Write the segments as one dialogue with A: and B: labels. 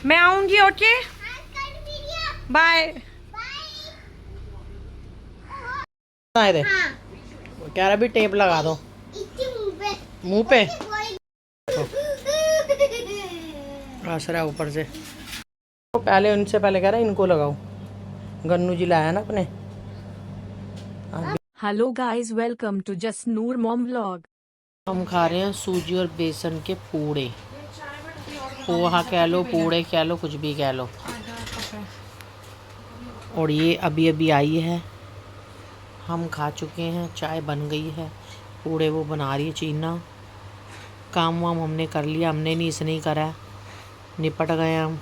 A: मैं आऊंगी। Okay bye.
B: दे कह रहा भी टेप लगा दो मुंह पे। आसरा ऊपर से तो पहले उनसे पहले कह रहा इनको लगाओ। गन्नू जी लाया ना अपने।
C: Hello guys, welcome to just Noor mom vlog.
B: हम खा रहे हैं सूजी और बेसन के पूड़े। पोहा कह लो, पूड़े कह लो, कुछ भी कह लो। और ये अभी अभी आई है, हम खा चुके हैं। चाय बन गई है, पूड़े वो बना रही है चीना। काम वाम हमने कर लिया, हमने नहीं इसने ही करा, निपट गए हम।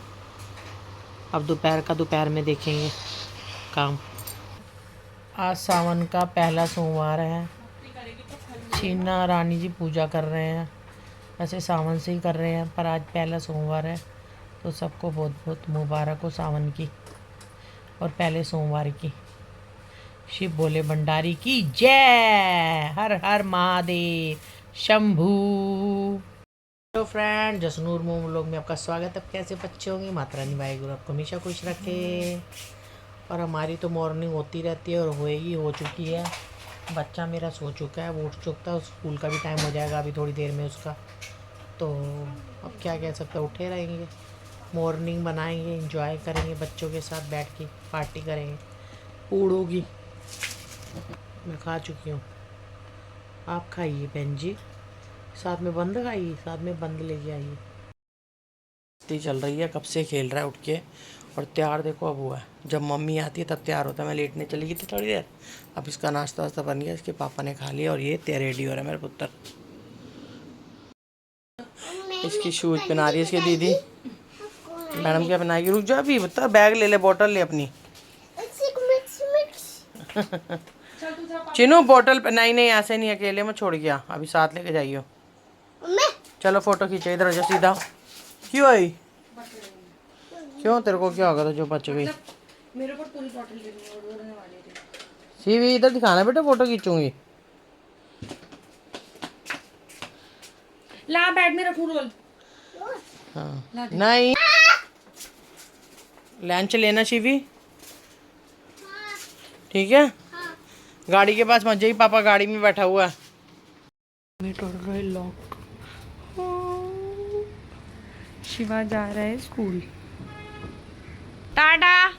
B: अब दोपहर का दोपहर में देखेंगे काम। आज सावन का पहला सोमवार है। चीना रानी जी पूजा कर रहे हैं, ऐसे सावन से ही कर रहे हैं, पर आज पहला सोमवार है तो सबको बहुत बहुत मुबारक हो सावन की और पहले सोमवार की। शिव भोले भंडारी की जय। हर हर महादेव शंभू। हेलो फ्रेंड, जसनूर मोम लोग में आपका स्वागत है। अब कैसे बच्चे होंगे, माता रानी वाहेगुरु आपको हमेशा खुश रखे। और हमारी तो मॉर्निंग होती रहती है और होएगी, हो चुकी है। बच्चा मेरा सो चुका है, वो उठ चुका है, स्कूल का भी टाइम हो जाएगा अभी थोड़ी देर में उसका। तो अब क्या कह सकते हैं, उठे रहेंगे, मॉर्निंग बनाएंगे, एंजॉय करेंगे बच्चों के साथ बैठ के, पार्टी करेंगे पूड़ों की। मैं खा चुकी हूँ, आप खाइए बहन जी, साथ में बंद खाइए, साथ में बंद लेके आइए। चल रही है, कब से खेल रहा है उठ के। और तैयार देखो अब हुआ है, जब मम्मी आती है तब तैयार होता है। मैं लेटने चली गई थी थोड़ी देर, अब इसका नाश्ता वास्ता बन गया, इसके पापा ने खा लिया और ये तैयार रेडी हो रहा है मेरा पुत्र। इसकी शूज पहना रही है इसकी दीदी। मैडम क्या पहनाएगी, रुक जा अभी, बता बैग ले ले, बोतल ले अपनी। चिनू बोतल नहीं नहीं ऐसे नहीं, अकेले में छोड़ गया, अभी साथ लेके जाइयो। चलो फोटो खींचो, इधर हो जा सीधा। क्यों आई, क्यों तेरे को क्या होगा तो जो बच गई।
A: मेरे को पूरी बॉटल देनी वाली थी।
B: सीवी इधर दिखाना बेटा, फोटो खींचूंगी।
A: ला बैग में रखूं रोल।
B: हाँ नहीं, लंच लेना शिवी, ठीक है। गाड़ी के पास मत जाइए, पापा गाड़ी में बैठा हुआ है। लॉक।
A: शिवा जा रहा है स्कूल। टाटा,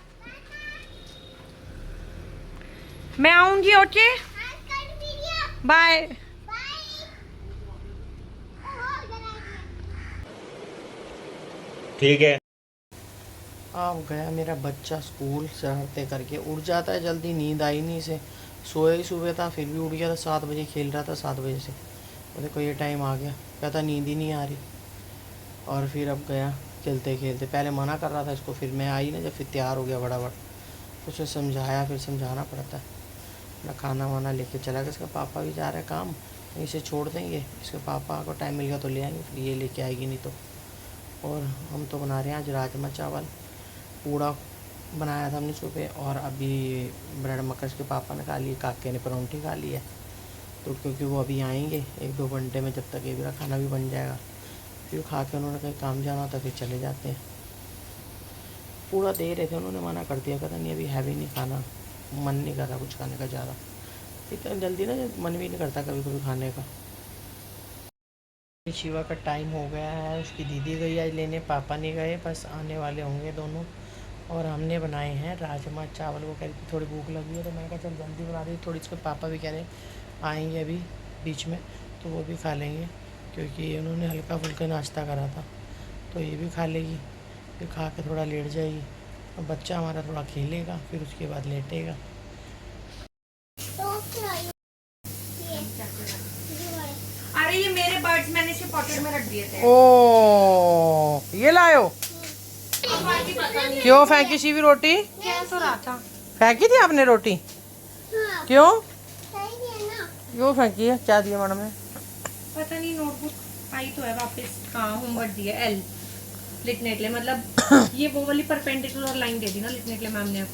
A: मैं आऊंगी। Okay bye.
D: ठीक है।
B: अब गया मेरा बच्चा स्कूल, शरारतें करके उठ जाता है जल्दी, नींद आई नहीं इसे। सोए ही सुबह था, फिर भी उठ गया था 7 बजे, खेल रहा था 7 बजे से। और देखो ये टाइम आ गया, कहता नींद ही नहीं आ रही। और फिर अब गया खेलते खेलते, पहले मना कर रहा था इसको, फिर मैं आई ना जब, फिर तैयार हो गया बड़ा उसे समझाया, फिर समझाना पड़ता है ना। खाना वाना लेके चला गया, इसका पापा भी जा रहा है काम, इसे छोड़ देंगे, इसके पापा को टाइम मिल गया तो ले आएंगे, फिर ये लेके आएगी नहीं तो। और हम तो बना रहे हैं आज राजमा चावल, पूड़ा बनाया था हमने सुबह, और अभी ब्रेड मकर के पापा ने खा लिए, काके ने परौंठी खा ली है। तो क्योंकि वो अभी आएंगे 1-2 घंटे में, जब तक ये मेरा खाना भी बन जाएगा, फिर खा के उन्होंने कहीं काम जाना था, फिर चले जाते हैं। पूरा दे रहे थे, उन्होंने मना कर दिया, कहता नहीं अभी हैवी नहीं खाना, मन नहीं कर रहा कुछ खाने का ज़्यादा। ठीक है, जल्दी ना मन भी नहीं करता कभी कभी खाने का। शिवा का टाइम हो गया है, उसकी दीदी गई आज लेने, पापा नहीं गए, बस आने वाले होंगे दोनों। और हमने बनाए हैं राजमा चावल। वो कह रही थी थोड़ी भूख लगी है, तो मैंने कहा चल जल्दी बना दी थोड़ी। इसके पापा भी कह रहे आएंगे अभी बीच में, तो वो भी खा लेंगे, क्योंकि उन्होंने हल्का फुल्का नाश्ता करा था, तो ये भी खा लेगी, फिर खा के थोड़ा लेट जाएगी। और बच्चा हमारा थोड़ा खेलेगा, फिर उसके बाद लेटेगा।
A: अरे ये मेरे बर्ड्स मैंने इसे पॉकेट में रख दिए थे।
B: ओ ये लायो, क्यों फेंकी शिवी रोटी?
A: तो रहा था,
B: फेंकी थी आपने रोटी? क्यों क्यों फेंकी है, क्या दिया मैडम ने?
A: पता नहीं, नोटबुक आई तो है वापस। हाँ होमवर्क दिया एल लिखने के लिए, मतलब ये वो वाली परपेंडिकुलर लाइन दे दी ना लिखने के लिए मैम ने।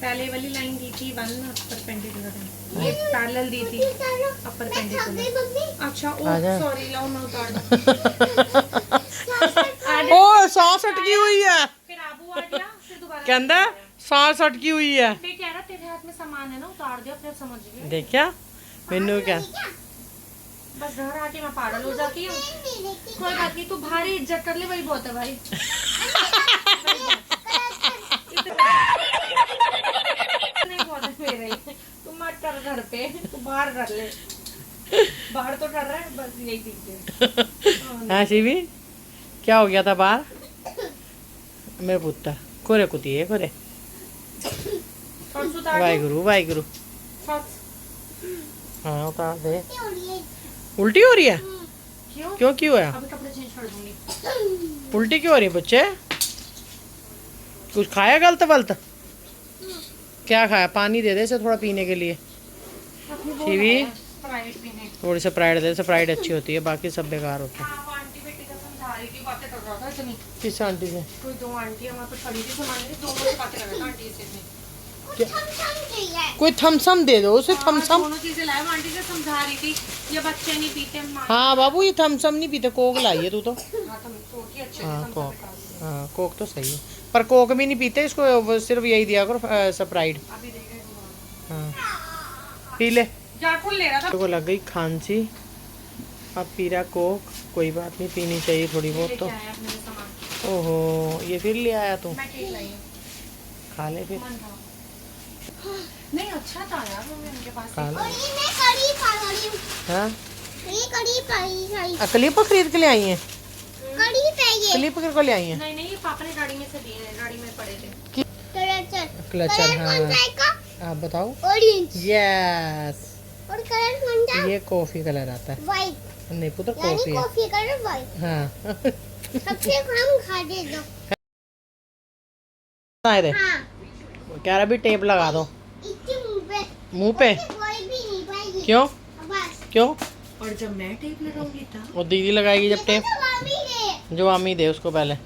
A: पहले वाली लाइन दी थी 1 परपेंडिकुलर, ये पैरेलल दी थी, अब परपेंडिकुलर। अच्छा ओ सॉरी, लाओ मैं उतार दूं।
B: ओ सांस अटकी हुई है।
A: फिर आबू आ गया, फिर दोबारा
B: कहता सांस अटकी हुई है।
A: फिर कह रहा तेरे हाथ में सामान है ना, उतार दे अपने, समझ गए।
B: देखा मैनू क्या
A: बस घर आके मैं पागल हो जाती हूँ। कोई बात नहीं, तू भारी इज्जत कर ले, वही बहुत है भाई। नहीं बहुत है मेरे, तू मत कर घर पे, तू बाहर कर ले। बाहर तो कर रहा है, बस यही दिखते।
B: हाँ शिवी क्या हो गया था बाहर? मेरे पुत्र कोरे कुती है कोरे। वाहिगुरु वाहिगुरु। हाँ उतार दे। उल्टी हो रही है?
A: क्यों
B: क्यों क्यों है?
A: अभी कपड़े चेंज कर दूंगी।
B: उल्टी क्यों हो रही है बच्चे? कुछ खाया गलत वलत? क्या खाया? पानी दे दे इसे थोड़ा पीने के लिए। शिवी
A: स्प्राइट पीने।
B: थोड़ी स्प्राइट दे, स्प्राइट अच्छी होती है, बाकी सब बेकार होते हैं।
A: हाँ, वो आंटी बेटी का समझा रही थी, बातें कर रहा था इतनी।
B: किस आंटी से?
A: कोई दो आंटी हमारे पे खड़ी थी, सामान लेके, दोनों से बातें कर रहा था आंटी से इसने।
B: कोई थम्सम दे दो उसे। थम्सम
A: दोनों चीजें लाए, वो आंटी से समझा रही थी ये बच्चे नहीं पीते।
B: हाँ बाबू ये थम्सम नहीं पीते, कोक लाइए तू तो।
A: हाँ तो सोच के अच्छे
B: हाँ
A: से
B: कोक,
A: समझा रही
B: हाँ कोक तो सही है, पर कोक भी नहीं पीते इसको, वो सिर्फ यही दिया करो स्प्राइट।
A: थी। अभी देख रहे हैं।
B: हाँ पी ले।
A: जाकुल ले रहा था।
B: को लग गई खांसी, अब पी रहा कोक। कोई बात नहीं, पीनी चाहिए थोड़ी बहुत तो।
A: लेके आया अपने लिए सामान।
B: ओहो ये फिर ले आया तू?
A: मैं केक लाई हूँ।
B: खा ले फिर।
A: मन था। नहीं अच्छा था यार, वो उनके पास
B: खा ले।
D: और ये मैं कड़ी खा रही हूँ।
B: हाँ
D: ये कड़ी पाई
B: क्लिप खरीद के ले आई है?
D: कड़ी पे
B: क्लिप को ले आई है?
A: नहीं ये पापा ने गाड़ी में से दिए हैं, गाड़ी में पड़े थे।
B: क्लचर। हाँ
D: कौन सा है का?
B: आप बताओ।
D: ऑरेंज।
B: यस
D: और कलर कौन सा?
B: ये कॉफी कलर आता है।
D: व्हाइट।
B: नहीं पुत्र
D: यानी
B: कॉफी है।
D: Coffee colour white.
B: हाँ
D: सबसे कम खा दे दो।
B: आए थे
D: हाँ।
B: कह रहा भी टेप लगा दो
D: इसके मुंह पे।
B: मुंह पे।
D: कोई भी नहीं पाएगी।
B: क्यों
D: बस।
B: क्यों?
A: और जब मैं टेप लगाऊंगी तब
B: और दीदी लगाएगी जब टेप?
D: तो मम्मी ने।
B: जो मम्मी दे उसको पहले।
D: तो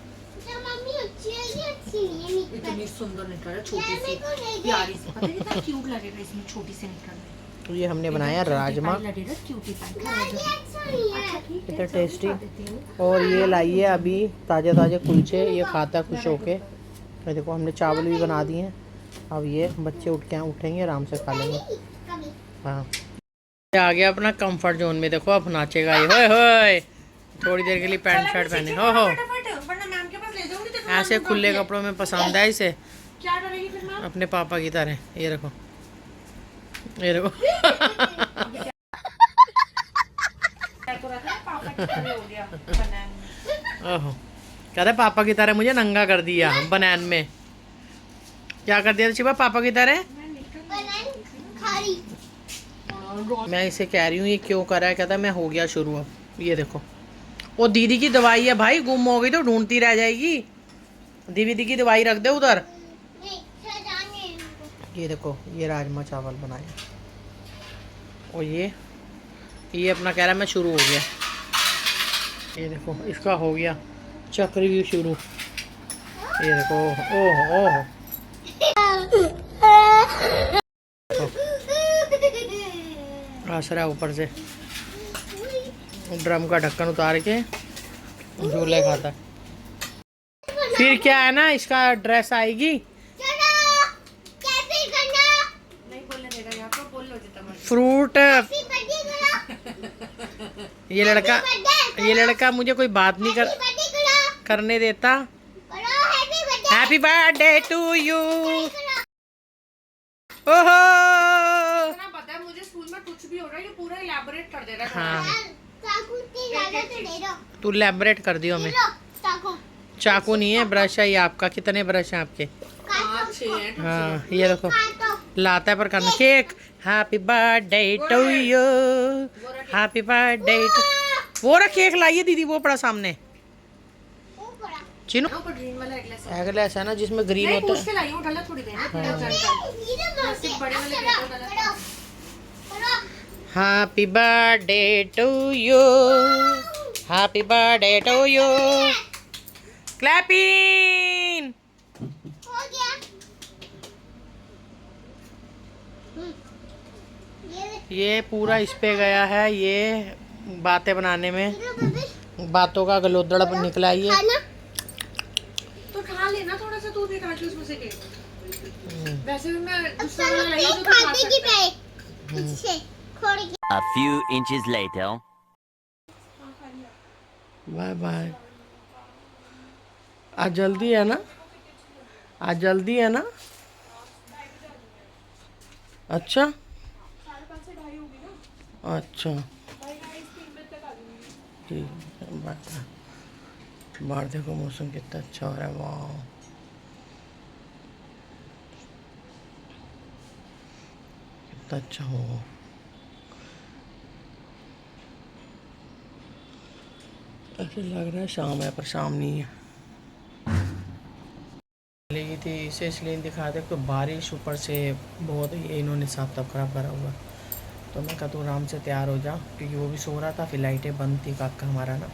D: मम्मी अच्छी है ये अच्छी नहीं है निकल।
A: इतनी सुंदर निकल रहा है, छोटी
D: मेरे
A: सी
D: को नहीं दे।
A: प्यारी सी, पता है कितना क्यूट लगेगा इसमें, छोटी सी निकल रही है।
B: तो ये हमने बनाया राजमा,
A: लगेगा क्यूटी पाई।
D: ये अच्छा नहीं है।
B: कितना टेस्टी। और ये लाइए अभी ताज़े ताज़े कुलचे, ये खाता है खुश होके। ये देखो हमने चावल भी बना दिए हैं, अब ये बच्चे उठेंगे आराम से खा लेंगे।
D: कभी।
B: हाँ ये आ गया अपना कंफर्ट जोन में, देखो अब नाचेगा ये। होए होए थोड़ी देर के लिए पैंट शर्ट पहने। हो
A: वरना मैम के पास ले जाऊंगी तो
B: ऐसे खुले कपड़ों में पसंद है इसे,
A: क्या करेगी फिर मैम?
B: अपने पापा की तरह। ये देखो ये देखो
A: क्या तो रखा है, पापा की तरह हो गया बनाने में।
B: ओहो कहते पापा की तरह मुझे नंगा कर दिया बनैन में। क्या कर दिया शिवा पापा की तरह?
D: बनान खारी।
B: मैं इसे कह रही हूँ ये क्यों कर रहा है, कहता है मैं हो गया शुरू। अब ये देखो वो दीदी की दवाई है भाई, गुम हो गई तो ढूंढती रह जाएगी। दीदी की दवाई रख दे उधर।
D: नहीं सजाने इनको।
B: ये देखो ये राजमा चावल बनाए, और ये अपना कह रहा है मैं शुरू हो गया। ये देखो इसका हो गया चक्रव्यूह शुरू। ये देखो ओह ओह आसरा ऊपर से ड्रम का ढक्कन उतार के झूले खाता है। फिर क्या है ना, इसका ड्रेस आएगी।
D: चलो कैसे करना?
A: नहीं बोलने देगा यहाँ पर, बोल लो जितना मर्जी।
B: फ्रूट।
D: हैप्पी बर्थडे करो।
B: ये लड़का मुझे कोई बात नहीं
D: हैप्पी बर्थडे करो।
B: करने देता।
D: करो happy birthday.
B: Happy birthday to you.
D: करो।
B: ओहो
A: इतना पता है मुझे, स्कूल में कुछ भी हो रहा है ये पूरा इलैबोरेट कर दे रहा है।
B: हाँ
D: चाकू की ज्यादा तो ले लो।
B: तू लैबरेट कर दियो हमें।
D: लो चाकू।
B: चाकू नहीं है, ब्रश है ये आपका। कितने ब्रश हैं आपके?
A: 5 6 हैं।
B: हाँ ये देखो
D: काटो।
B: लाता है पर करना। Cake happy birthday to you, happy birthday. वो रहा केक लाइए दीदी, वो पड़ा सामने।
D: ऊपर।
B: चिनू
A: ऊपर ग्रीन वाला एगलेस है।
B: एगलेस है ना जिसमें ग्रीन
A: नहीं
B: होता
A: पूछ
B: है।
A: के लाई हूँ, डाला थोड़ी देर है, पूरा
D: ये
A: जनरल। सिर्फ बड़े वाले पेपर डाला था।
D: करो।
B: Happy birthday to you, happy birthday to you. Clapping.
D: हो गया।
B: ये पूरा इस पे गया है, ये बातें बनाने में,
D: ये बेबी
B: बातों का गलोदड़ निकला है ये।
D: खाना।
A: लेना थोड़ा सा दूध निकाल के उसमें से ले। वैसे भी मैं दूसरा वाला लाई हूं तो खा
D: खाते की
A: सकता है।
D: पे पीछे खोड़ के
E: A few inches later.
B: Bye bye. आज जल्दी है ना? आज जल्दी है ना? अच्छा अच्छा ठीक है, बाय। बाहर देखो मौसम कितना अच्छा हो रहा है, वाह कितना अच्छा हो। ऐसे लग रहा है शाम है पर शाम नहीं है। लगी थी इसे इसलिए दिखाते तो बारिश ऊपर से बहुत ये इन्होंने साफ तब खराब करा हुआ। तो मैं कहा तू आराम से तैयार हो जा, क्योंकि वो भी सो रहा था, फिर लाइटें बंद थी। काका हमारा ना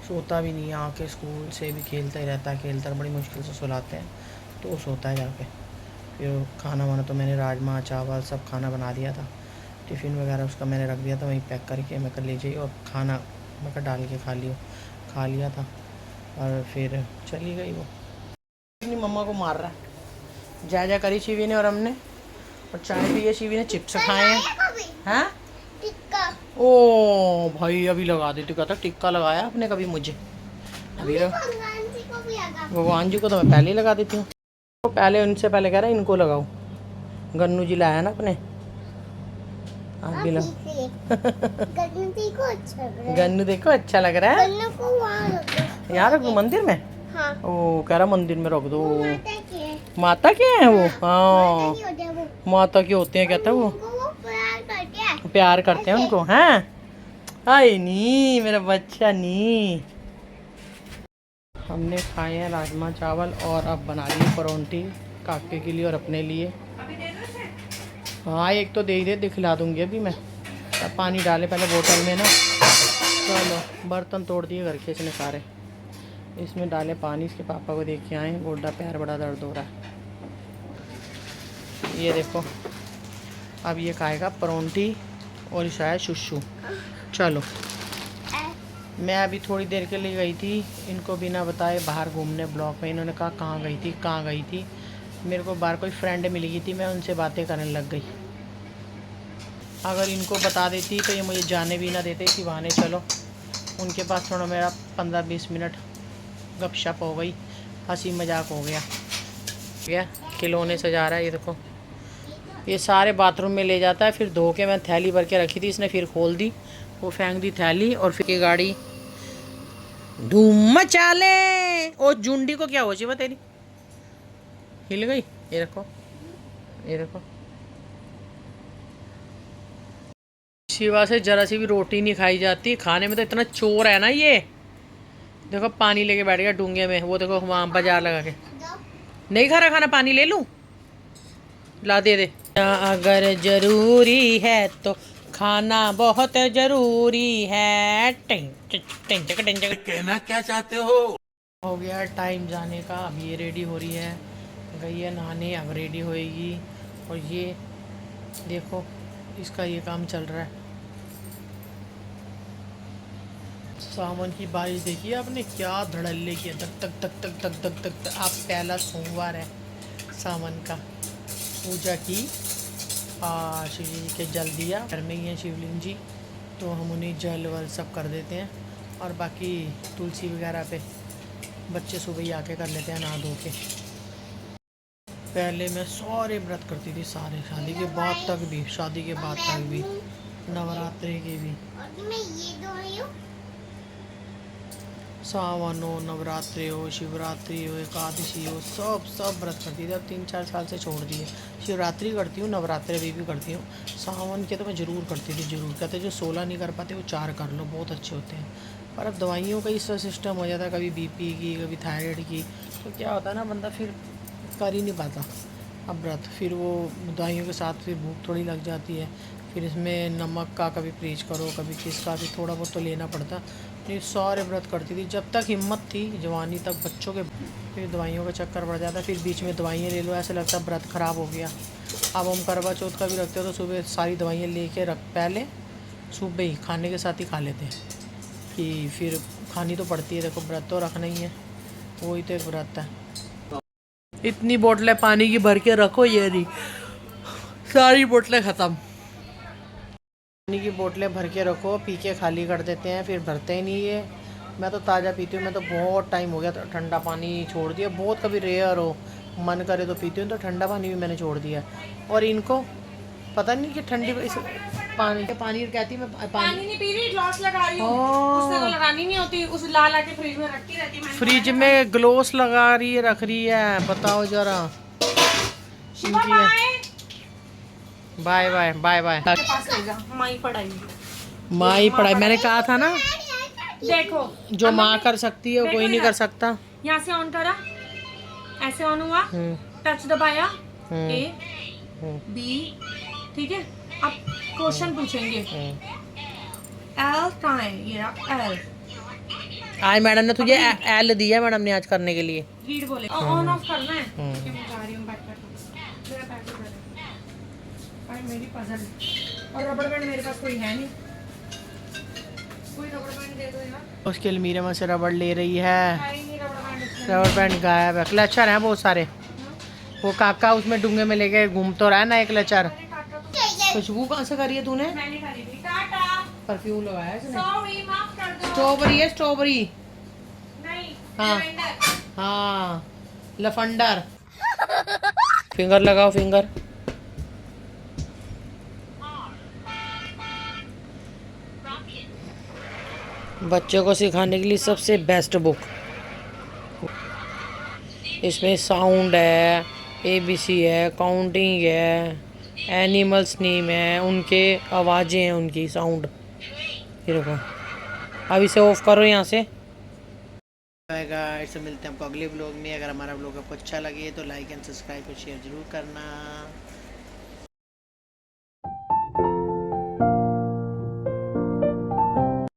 B: सोता भी नहीं है, आके स्कूल से भी खेलता ही रहता है, खेलता बड़ी मुश्किल से सुलाते हैं तो वो सोता है जाके। फिर खाना वाना तो मैंने राजमा चावल सब खाना बना दिया था, टिफ़िन वगैरह उसका मैंने रख दिया था वहीं पैक करके। मैं कर ले जाइए और खाना मैं कर डाल के खा लिया था और फिर चली गई वो। अपनी मम्मा को मार रहा है। जा करी शिवी ने और हमने, और चाय पी है शिवी ने, चिप्स खाए हैं।
D: कभी
B: हैं
D: टिक्का
B: ओ भाई अभी लगा दे, टिक्का तो टिक्का लगाया आपने कभी मुझे? अभी
D: भगवान जी को भी आगा
B: भगवान जी को तो मैं पहले ही लगा देती हूँ। तो पहले उनसे पहले कह रहा है इनको लगाओ। गन्नू जी लाया ना अपने, आप भी लगा।
D: गन्नू को अच्छा लग रहा है।
B: गन्नू देखो अच्छा लग रहा है।
D: गन्नू को वहाँ रख दो।
B: यहाँ रख दो मंदिर में?
D: हाँ
B: ओ कह रहा मंदिर में रख दो।
D: वो माता की है।
B: माता के हैं वो?
D: माता
B: हाँ
D: की होते हैं वो।
B: माता के होते हैं कहता है वो,
D: उनको वो प्यार करते हैं।
B: प्यार करते हैं उनको। हैं आए नी मेरा बच्चा नी। हमने खाए हैं राजमा चावल और अब बना लिए परौंठी काके के लिए और अपने लिए। हाँ एक तो दे ही दे, दिखला दूंगी अभी मैं। अब पानी डाले पहले बोतल में ना। चलो बर्तन तोड़ दिए घर के इसने सारे, इसमें डाले पानी। इसके पापा को देख के आए, गोड्डा पैर बड़ा दर्द हो रहा है। ये देखो अब ये खाएगा परौंठी और शायद शुशु। चलो मैं अभी थोड़ी देर के लिए गई थी इनको बिना बताए बाहर घूमने ब्लॉक में। इन्होंने कहा कहाँ गई थी कहाँ गई थी। मेरे को बाहर कोई फ्रेंड मिल गई थी, मैं उनसे बातें करने लग गई। अगर इनको बता देती तो ये मुझे जाने भी ना देते कि बहाने चलो। उनके पास थोड़ा मेरा 15-20 मिनट गपशप हो गई, हंसी मजाक हो गया। खिलौने सजा रहा है ये देखो, ये सारे बाथरूम में ले जाता है। फिर धो के मैं थैली भर के रखी थी, इसने फिर खोल दी, वो फेंक दी थैली। और फिर ये गाड़ी धूम मचा ले। ओ जुंडी को क्या हो शिवा तेरी, हिल गई। ये देखो ये देखो, शिवा से जरा सी भी रोटी नहीं खाई जाती। खाने में तो इतना चोर है ना ये। देखो पानी लेके बैठ गया डूंगे में, वो देखो वहाँ बाजार लगा के। नहीं खा रहा खाना, पानी ले लूँ? ला दे दे। अगर जरूरी है तो खाना बहुत जरूरी है। कहना क्या चाहते हो गया टाइम जाने का। अब ये रेडी हो रही है, गई है नहाने, अब रेडी होएगी। और ये देखो इसका ये काम चल रहा है। सावन की बारिश देखिए आपने क्या धड़ल्ले किया, तक तक तक तक तक तक तक, तक। आप पहला सोमवार है सावन का, पूजा की शिव जी के जल दिया। घर में ही है शिवलिंग जी, तो हम उन्हें जल वल सब कर देते हैं। और बाकी तुलसी वगैरह पे बच्चे सुबह ही आके कर लेते हैं नहा धो के। पहले मैं सारे व्रत करती थी, सारे शादी के बाद तक भी, शादी के बाद तक भी, नवरात्रि के भी।
D: और मैं ये दो रही हूँ।
B: सावन हो, नवरात्रि हो, शिवरात्रि हो, एकादशी हो, सब व्रत करती थी। अब 3-4 साल से छोड़ दिए। शिवरात्रि करती हूँ, नवरात्रि भी करती हूँ। सावन के तो मैं ज़रूर करती थी, ज़रूर। कहते जो 16 नहीं कर पाते वो 4 कर लो, बहुत अच्छे होते हैं। पर अब दवाइयों का इस सिस्टम हो जाता है, कभी बीपी की कभी थायराइड की, तो क्या होता है ना बंदा फिर कर ही नहीं पाता अब व्रत। फिर वो दवाइयों के साथ फिर भूख थोड़ी लग जाती है। फिर इसमें नमक का कभी परहेज करो, कभी किसका, भी थोड़ा बहुत तो लेना पड़ता। ये सारे व्रत करती थी जब तक हिम्मत थी, जवानी तक, बच्चों के। फिर दवाइयों का चक्कर पड़ जाता, फिर बीच में दवाइयाँ ले लो, ऐसे लगता है व्रत ख़राब हो गया। अब हम करवा चौथ का भी रखते हो तो सुबह सारी दवाइयाँ लेके रख, पहले सुबह ही खाने के साथ ही खा लेते हैं कि फिर खानी तो पड़ती है। देखो व्रत तो रखना ही है, वही तो एक व्रत है। इतनी बोतलें पानी की भर के रखो, ये नहीं, सारी बोतलें ख़त्म। पानी की बोतलें भर के रखो, पी के खाली कर देते हैं, फिर भरते ही नहीं है। मैं तो ताज़ा पीती हूँ, मैं तो बहुत टाइम हो गया ठंडा पानी छोड़ दिया, बहुत कभी रेयर हो मन करे तो पीती हूँ, तो ठंडा पानी भी मैंने छोड़ दिया। और इनको पता नहीं कि ठंडी इस पानी कहती मैं
A: पानी नहीं पी रही, ग्लास लगा रही हूँ। उससे तो लगानी नहीं होती, उस ला के फ्रिज में रखती रहती है।
B: फ्रिज में ग्लोस लगा रही है, रख रही है, बताओ जरा। Bye bye bye bye.
A: माई पढ़ाई
B: मैंने कहा था ना,
A: देखो
B: जो माँ कर सकती है वो कोई नहीं कर सकता।
A: यहाँ से ऑन करा, ऐसे ऑन हुआ, टच दबाया, ए बी, ठीक है। अब क्वेश्चन पूछेंगे, एल कहाँ है? ये एल।
B: आज मैडम ने तुझे एल दिया, मैडम ने आज करने के लिए।
A: रीड बोले ऑन ऑफ करना है। कि मैं जा रही हूँ बैक कर, मेरा पैकेट है। अरे मेरी पजल, और रबड़ बैंड मेरे पास कोई है नहीं, कोई रबड़ बैंड दे दो यार।
B: उसके अलमीरे में से रबड़ ले रही है,
A: है नहीं रबड़ बैंड इसमें।
B: रबड़ बैंड गायब है। क्लचर हैं बहुत सारे, वो काका उसमें डूंगे में लेके घूम तो रहा है ना एक क्लचर।
A: अरे काका तो
B: खुशबू कहाँ से करी है तूने?
A: मैंने खरीदी थी। टाटा,
B: परफ्यूम लगाया है इसने।
A: सॉरी माफ कर दो।
B: स्ट्रॉबेरी है, स्ट्रॉबेरी।
A: नहीं,
B: हाँ।
A: लैवेंडर।
B: हाँ, लफंडर। फिंगर लगाओ, फिंगर। बच्चों को सिखाने के लिए सबसे बेस्ट बुक। इसमें साउंड है, ABC है, काउंटिंग है, एनिमल्स नेम है, उनके आवाज़ें हैं, उनकी साउंड। ये देखो, अब इसे ऑफ करो यहाँ से। गाइस, मिलते हैं आपको अगले ब्लॉग में। अगर हमारा ब्लॉग आपको अच्छा लगे तो लाइक एंड सब्सक्राइब और शेयर जरूर करना।